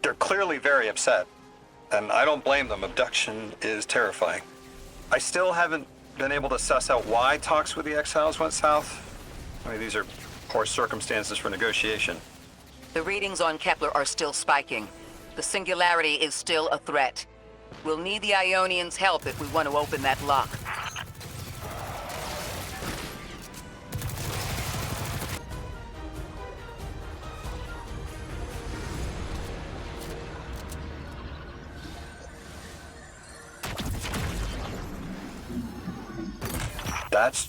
They're clearly very upset, and I don't blame them. Abduction is terrifying. I still haven't been able to suss out why talks with the exiles went south. I mean, these are poor circumstances for negotiation. The readings on Kepler are still spiking. The singularity is still a threat. We'll need the Ionians' help if we want to open that lock. That's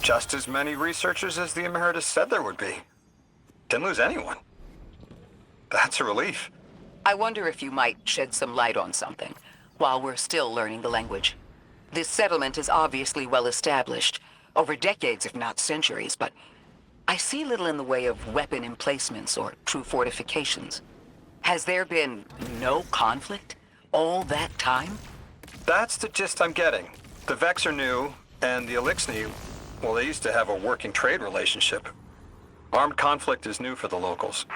just as many researchers as the Emeritus said there would be. Didn't lose anyone. That's a relief. I wonder if you might shed some light on something, while we're still learning the language. This settlement is obviously well established, over decades if not centuries, but I see little in the way of weapon emplacements or true fortifications. Has there been no conflict all that time? That's the gist I'm getting. The Vex are new, and the Elixni, well, they used to have a working trade relationship. Armed conflict is new for the locals.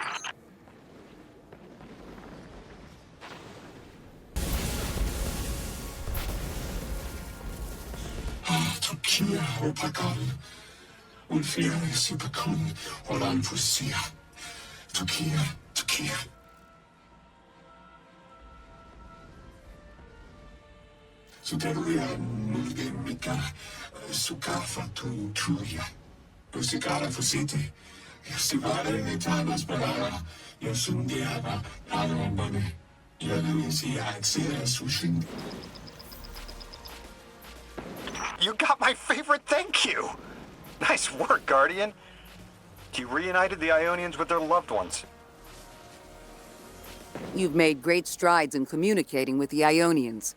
You got my favorite thank you! Nice work, Guardian. You reunited the Ionians with their loved ones. You've made great strides in communicating with the Ionians.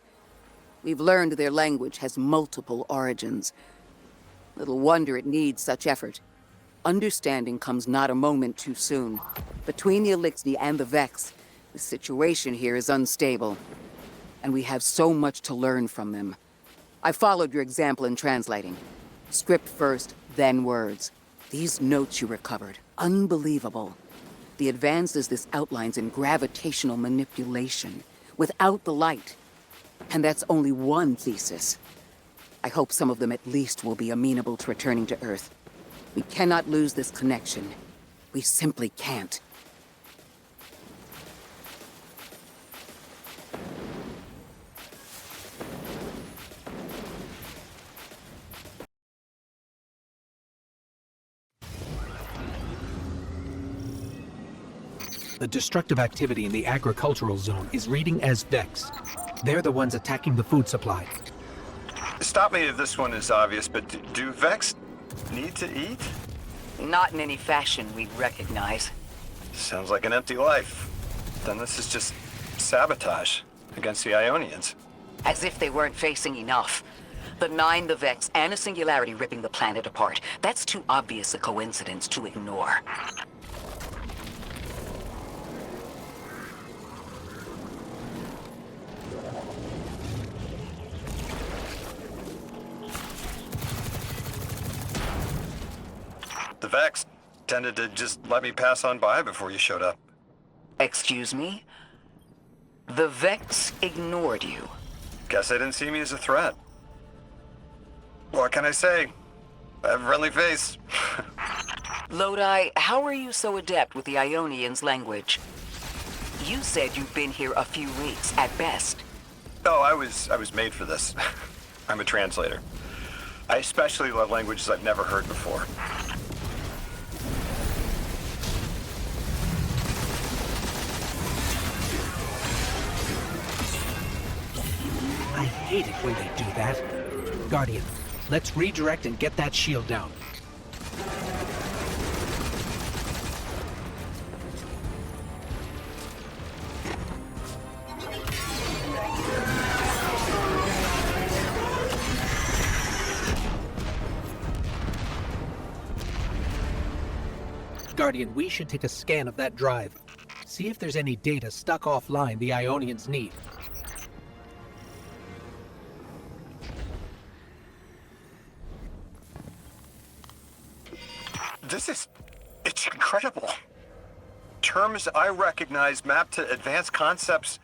We've learned their language has multiple origins. Little wonder it needs such effort. Understanding comes not a moment too soon. Between the Elixni and the Vex, the situation here is unstable. And we have so much to learn from them. I followed your example in translating. Script first, then words. These notes you recovered, unbelievable. The advances this outlines in gravitational manipulation, without the light. And that's only one thesis. I hope some of them at least will be amenable to returning to Earth. We cannot lose this connection. We simply can't. The destructive activity in the agricultural zone is reading as Vex. They're the ones attacking the food supply. Stop me if this one is obvious, but do Vex need to eat? Not in any fashion we'd recognize. Sounds like an empty life. Then this is just sabotage against the Ionians. As if they weren't facing enough. The Nine, the Vex, and a singularity ripping the planet apart. That's too obvious a coincidence to ignore. The Vex tended to just let me pass on by before you showed up. Excuse me? The Vex ignored you. Guess they didn't see me as a threat. What can I say? I have a friendly face. Lodi, how are you so adept with the Ionians' language? You said you've been here a few weeks, at best. Oh, I was made for this. I'm a translator. I especially love languages I've never heard before. I hate it when they do that. Guardian, let's redirect and get that shield down. Guardian, we should take a scan of that drive. See if there's any data stuck offline the Ionians need. It's incredible. Terms I recognize mapped to advanced concepts,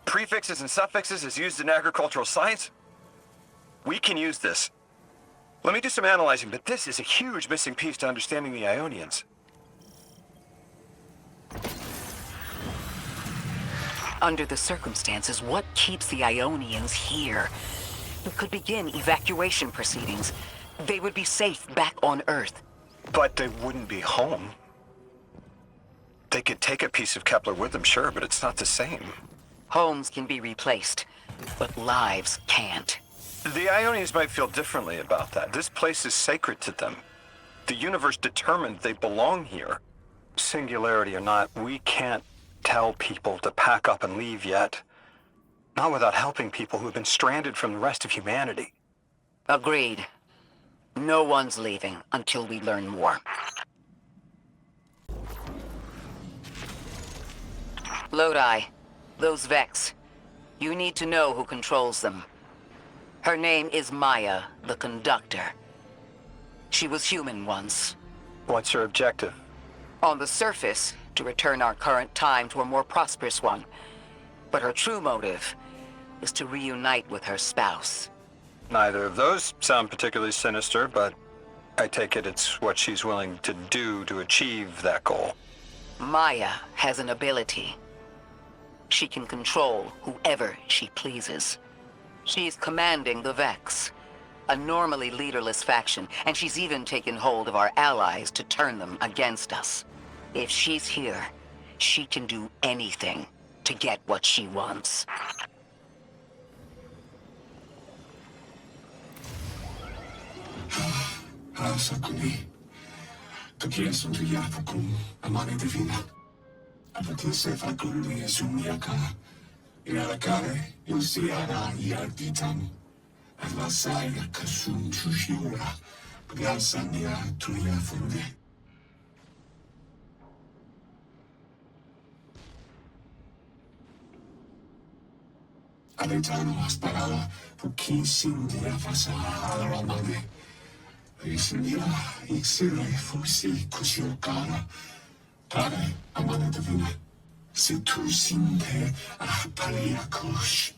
prefixes and suffixes as used in agricultural science. We can use this. Let me do some analyzing, but this is a huge missing piece to understanding the Ionians. Under the circumstances, what keeps the Ionians here? We could begin evacuation proceedings. They would be safe back on Earth. But they wouldn't be home. They could take a piece of Kepler with them, sure, but it's not the same. Homes can be replaced, but lives can't. The Ionians might feel differently about that. This place is sacred to them. The universe determined they belong here. Singularity or not, we can't tell people to pack up and leave yet. Not without helping people who have been stranded from the rest of humanity. Agreed. No one's leaving until we learn more. Lodi, those Vex. You need to know who controls them. Her name is Maya, the Conductor. She was human once. What's her objective? On the surface, to return our current time to a more prosperous one. But her true motive is to reunite with her spouse. Neither of those sound particularly sinister, but I take it it's what she's willing to do to achieve that goal. Maya has an ability. She can control whoever she pleases. She's commanding the Vex, a normally leaderless faction, and she's even taken hold of our allies to turn them against us. If she's here, she can do anything to get what she wants. Sakuni, Tokia Suntuya Fakum, Amani Divina, Apatise Fakumi, Sumiaka, Irakare, Yusiana, Yarditan, Alasaya Kasum Tushura, Gansania Tuya Funde. Aletano Asparala, Pukin Sindia Fasa, Ramane. Isindia, Ixira, Fusi, Kusiokara, Tare, Amana Divina, Situ Sinde, Apalia Kush.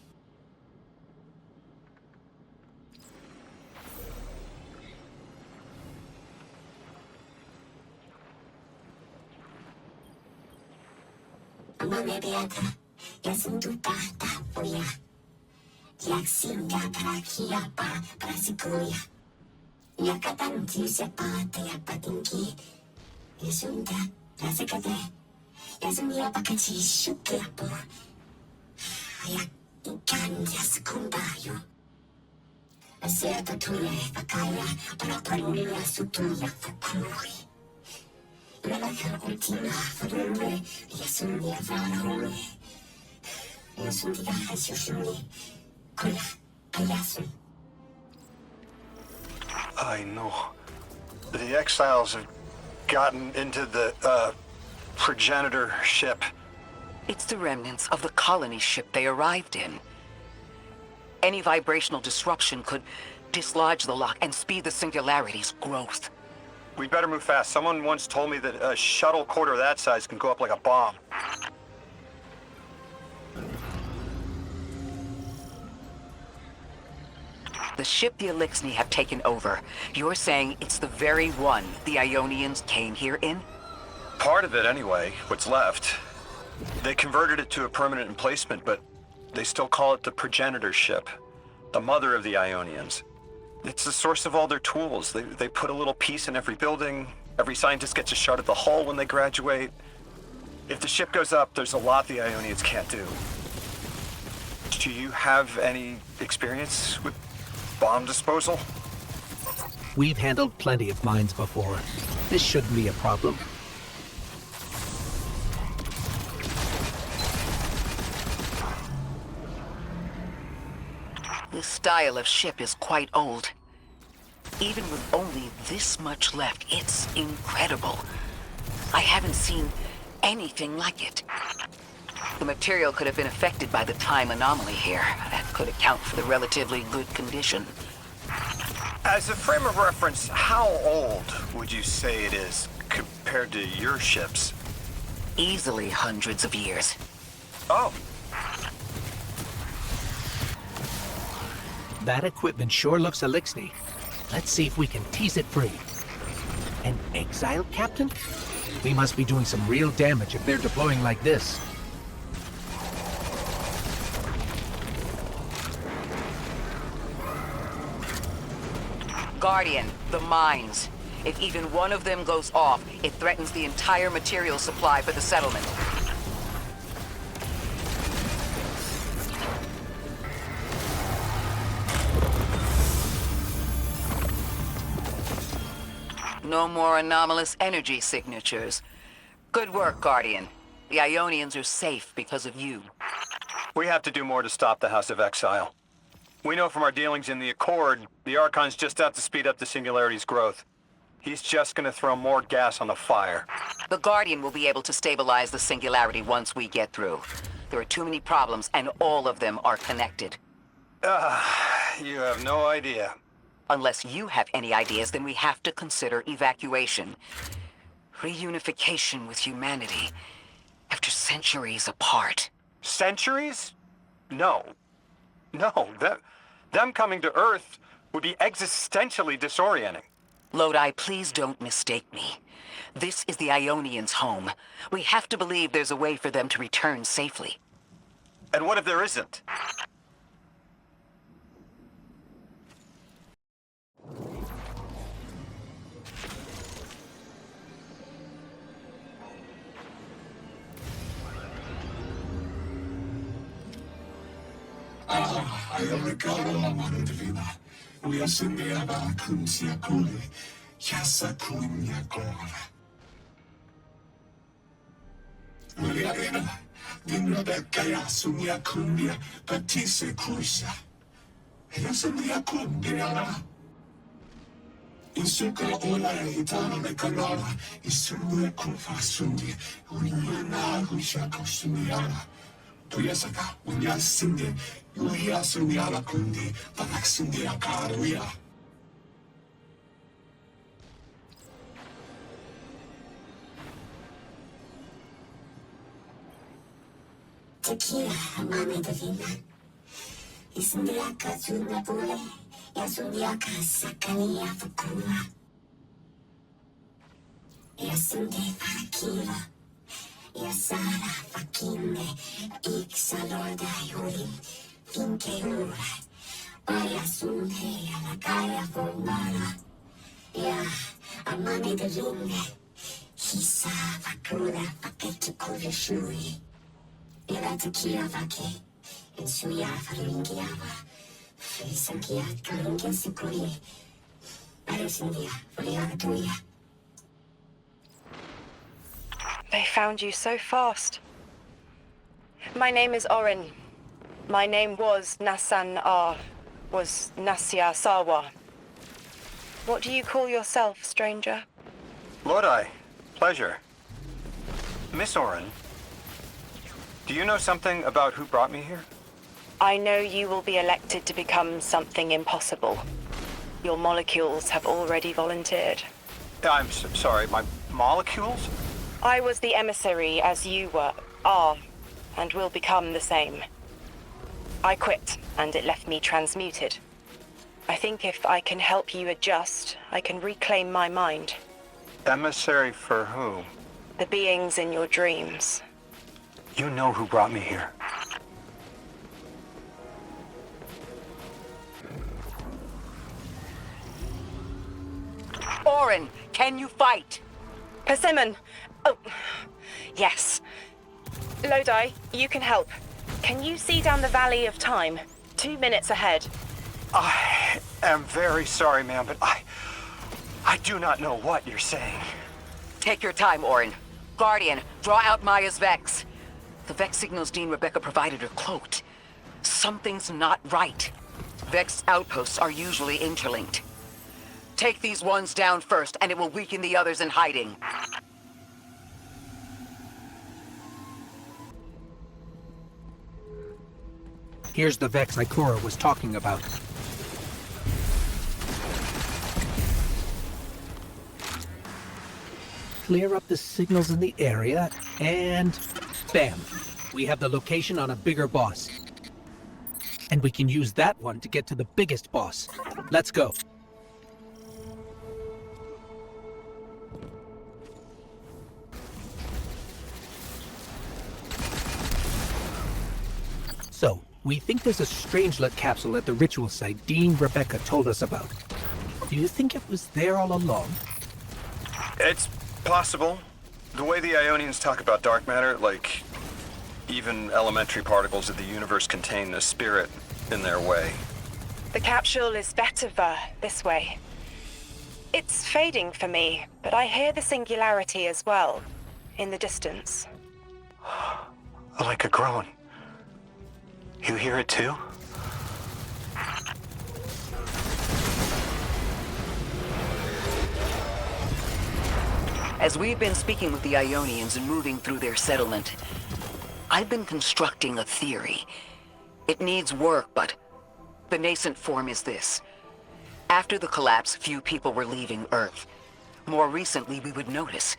Amane Beata, Yasunduta, Tapuya, Yaxinga, Parakia, Parasikuya. Yakatanti sepate yapatinki Yasunta Yasekate Yasumia Pakachi Shukiapo Ayakikan Yaskumbayo Aserta Tule Pakaya Paraparulia Sutuya Fakuri Lalaka Ultima Furule Yasumia Varule Yasundia Hasushuri Kula Ayasun. I know. The exiles have gotten into the, progenitor ship. It's the remnants of the colony ship they arrived in. Any vibrational disruption could dislodge the lock and speed the singularity's growth. We'd better move fast. Someone once told me that a shuttle quarter that size can go up like a bomb. The ship the Elixni have taken over. You're saying it's the very one the Ionians came here in? Part of it, anyway. What's left. They converted it to a permanent emplacement, but they still call it the progenitor ship. The mother of the Ionians. It's the source of all their tools. They put a little piece in every building. Every scientist gets a shot at the hull when they graduate. If the ship goes up, there's a lot the Ionians can't do. Do you have any experience with bomb disposal? We've handled plenty of mines before. This shouldn't be a problem. This style of ship is quite old. Even with only this much left, it's incredible. I haven't seen anything like it. The material could have been affected by the time anomaly here. That could account for the relatively good condition. As a frame of reference, how old would you say it is compared to your ships? Easily hundreds of years. Oh, That equipment sure looks elixny. Let's see if we can tease it free. An exiled captain? We must be doing some real damage if they're deploying like this. Guardian, the mines. If even one of them goes off, it threatens the entire material supply for the settlement. No more anomalous energy signatures. Good work, Guardian. The Ionians are safe because of you. we have to do more to stop the House of Exile. We know from our dealings in the Accord, the Archon's just out to speed up the Singularity's growth. He's just gonna throw more gas on the fire. The Guardian will be able to stabilize the Singularity once we get through. There are too many problems, and all of them are connected. You have no idea. Unless you have any ideas, then we have to consider evacuation. Reunification with humanity. After centuries apart. Centuries? No. No, them coming to Earth would be existentially disorienting. Lodi, please don't mistake me. This is the Ionians' home. We have to believe there's a way for them to return safely. And what if there isn't? Ayamikaro Amanudina, we are Sindiaba Kuntia Kuli, Yasa Kunya Gora. Uliarena, Dinrabekaya Sunya Kumbia, Patise Kuisha. Yasandia Kumbiana. Insuka Ola Hitana Mekanara, Isunya Kufa Sundi, Unyana Hushako Sunyana. Tuyasaka, Unya Sindi, Uya Sunyala Kundi, Panaxindia Karuya. Tequila, Mami Divina. Isundiaka Sunapule, Yasundiaka Sakania Fukura. Yasundi Akira. Yasara Fakinde, Ixalorda Yuri, Finkeura, Bayasunde, Alakaya Formara, Ya, Amani de Rinde, Hisa Fakura, Paketukuri Shuri, Iratakia Vake, and Suya Faringiava, Frisakia Karunga Sukuri, Parasindia, Friatuya. They found you so fast. My name is Orin. My name was Nasan R. Was Nasya Sawa. What do you call yourself, stranger? Lodi, pleasure. Miss Orin, do you know something about who brought me here? I know you will be elected to become something impossible. Your molecules have already volunteered. I'm sorry, my molecules? I was the emissary as you are, and will become the same. I quit, and it left me transmuted. I think if I can help you adjust, I can reclaim my mind. Emissary for whom? The beings in your dreams. You know who brought me here. Orin, can you fight? Persimmon! Oh, yes. Lodi, you can help. Can you see down the Valley of Time? 2 minutes ahead. I am very sorry, ma'am, but I do not know what you're saying. Take your time, Orin. Guardian, draw out Maya's Vex. The Vex signals Dean Rebecca provided are cloaked. Something's not right. Vex outposts are usually interlinked. Take these ones down first, and it will weaken the others in hiding. Here's the Vex Ikora was talking about. Clear up the signals in the area, and bam! We have the location on a bigger boss. And we can use that one to get to the biggest boss. Let's go. So, we think there's a Strangelet capsule at the ritual site Dean Rebecca told us about. Do you think it was there all along? It's possible. The way the Ionians talk about dark matter, like even elementary particles of the universe contain a spirit in their way. The capsule is better this way. It's fading for me, but I hear the singularity as well, in the distance. Like a groan. You hear it too? As we've been speaking with the Ionians and moving through their settlement, I've been constructing a theory. It needs work, but the nascent form is this. After the collapse, few people were leaving Earth. More recently, we would notice.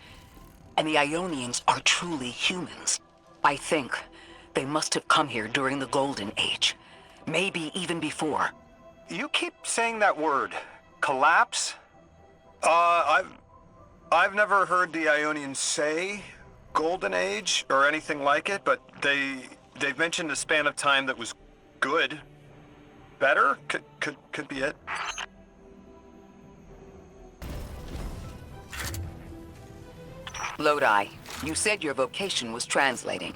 And the Ionians are truly humans. I think they must have come here during the Golden Age. Maybe even before. You keep saying that word. Collapse? I've never heard the Ionians say Golden Age or anything like it, but they've mentioned a span of time that was good. Better? Could be it. Lodi, you said your vocation was translating.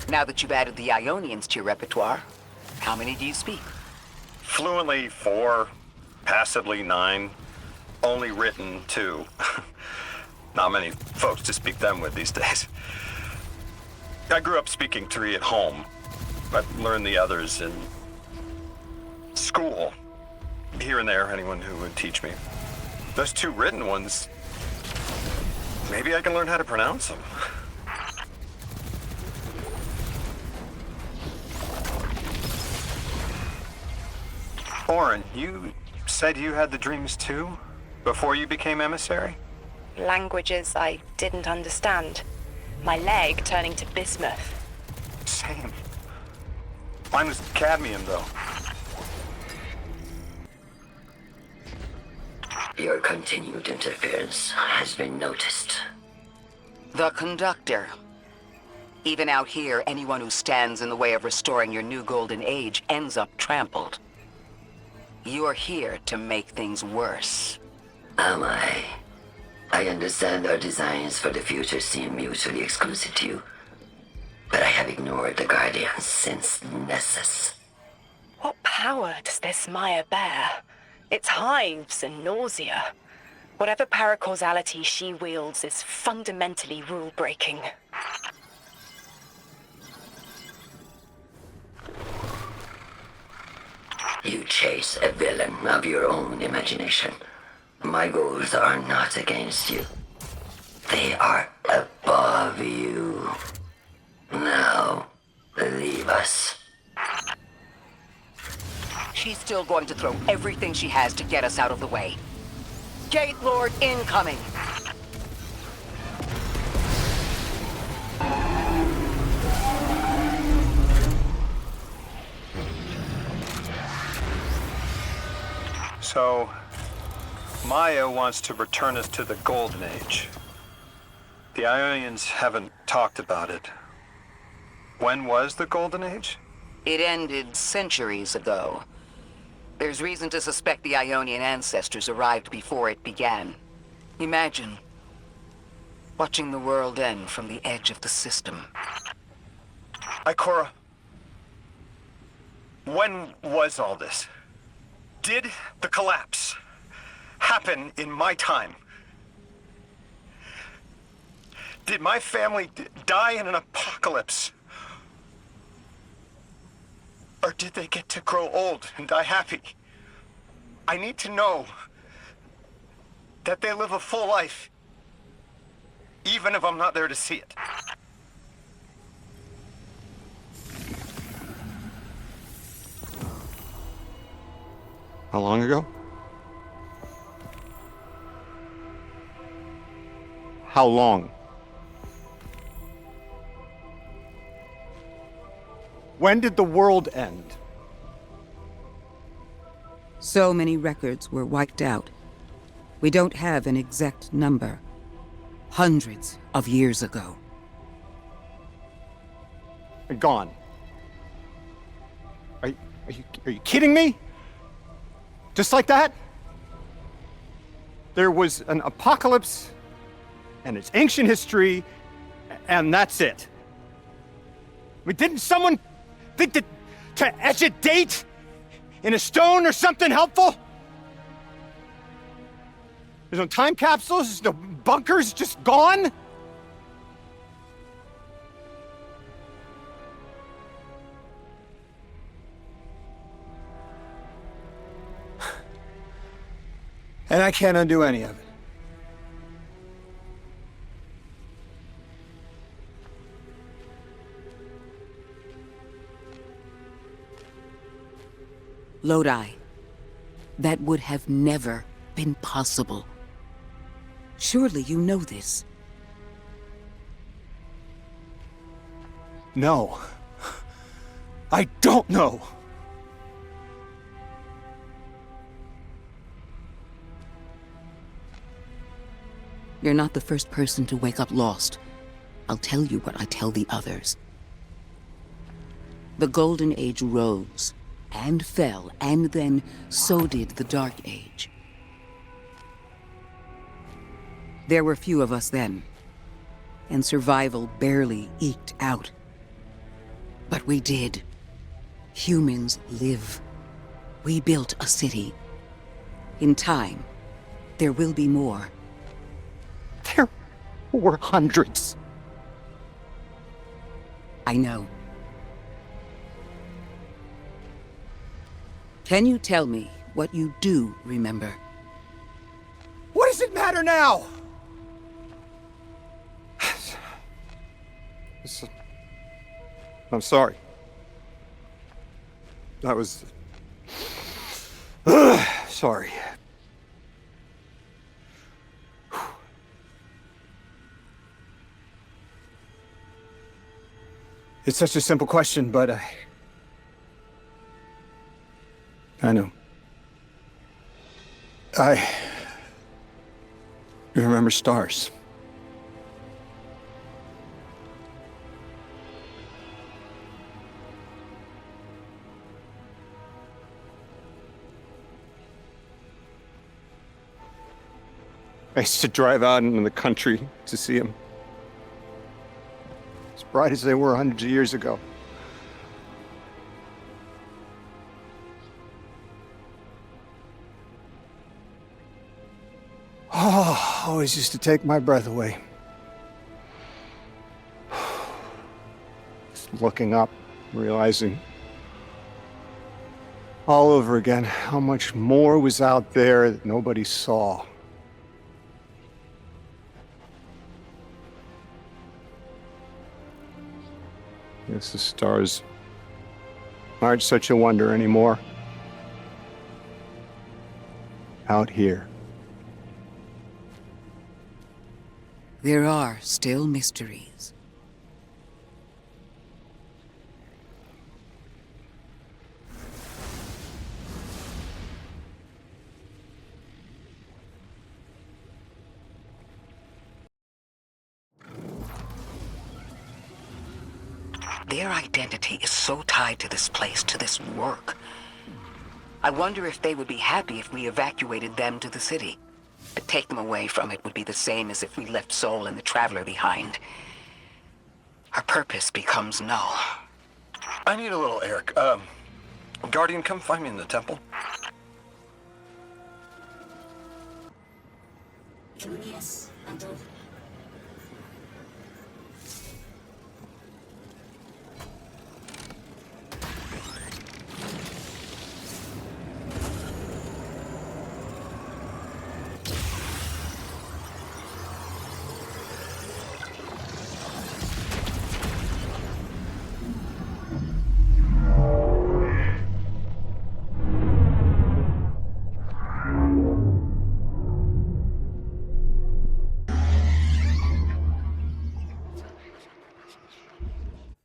Now that you've added the Ionians to your repertoire, how many do you speak? Fluently 4, passably 9, only written 2. Not many folks to speak them with these days. I grew up speaking 3 at home. I learned the others in school. Here and there, anyone who would teach me. Those 2 written ones, maybe I can learn how to pronounce them. Oren, you said you had the dreams too? Before you became emissary? Languages I didn't understand. My leg turning to bismuth. Same. Mine was cadmium, though. Your continued interference has been noticed. The Conductor. Even out here, anyone who stands in the way of restoring your new Golden Age ends up trampled. You're here to make things worse. Am I? I understand our designs for the future seem mutually exclusive to you, but I have ignored the Guardians since Nessus. What power does this Maya bear? It's hives and nausea. Whatever paracausality she wields is fundamentally rule-breaking. You chase a villain of your own imagination. My goals are not against you. They are above you. Now, leave us. She's still going to throw everything she has to get us out of the way. Gate Lord incoming! So, Maya wants to return us to the Golden Age. The Ionians haven't talked about it. When was the Golden Age? It ended centuries ago. There's reason to suspect the Ionian ancestors arrived before it began. Imagine watching the world end from the edge of the system. Ikora, when was all this? Did the collapse happen in my time? Did my family die in an apocalypse? Or did they get to grow old and die happy? I need to know that they live a full life, even if I'm not there to see it. How long ago? How long? When did the world end? So many records were wiped out. We don't have an exact number. Hundreds of years ago. Gone. Are you kidding me? Just like that? There was an apocalypse, and it's ancient history, and that's it. I mean, didn't someone think that to etch a date in a stone or something helpful? There's no time capsules, there's no bunkers, just gone? And I can't undo any of it. Lodi. That would have never been possible. Surely you know this. No. I don't know. You're not the first person to wake up lost. I'll tell you what I tell the others. The Golden Age rose, and fell, and then so did the Dark Age. There were few of us then, and survival barely eked out. But we did. Humans live. We built a city. In time, there will be more. There were hundreds. I know. Can you tell me what you do remember? What does it matter now? I'm sorry. That was... sorry. It's such a simple question, but I know. I remember stars. I used to drive out into the country to see them. As bright as they were hundreds of years ago. Oh, always used to take my breath away. Just looking up, realizing all over again how much more was out there that nobody saw. Guess the stars aren't such a wonder anymore. Out here. There are still mysteries. Their identity is so tied to this place, to this work. I wonder if they would be happy if we evacuated them to the city. To take them away from it would be the same as if we left Soul and the Traveler behind. Our purpose becomes null. I need a little Eric. Guardian, come find me in the temple. Yes, I do.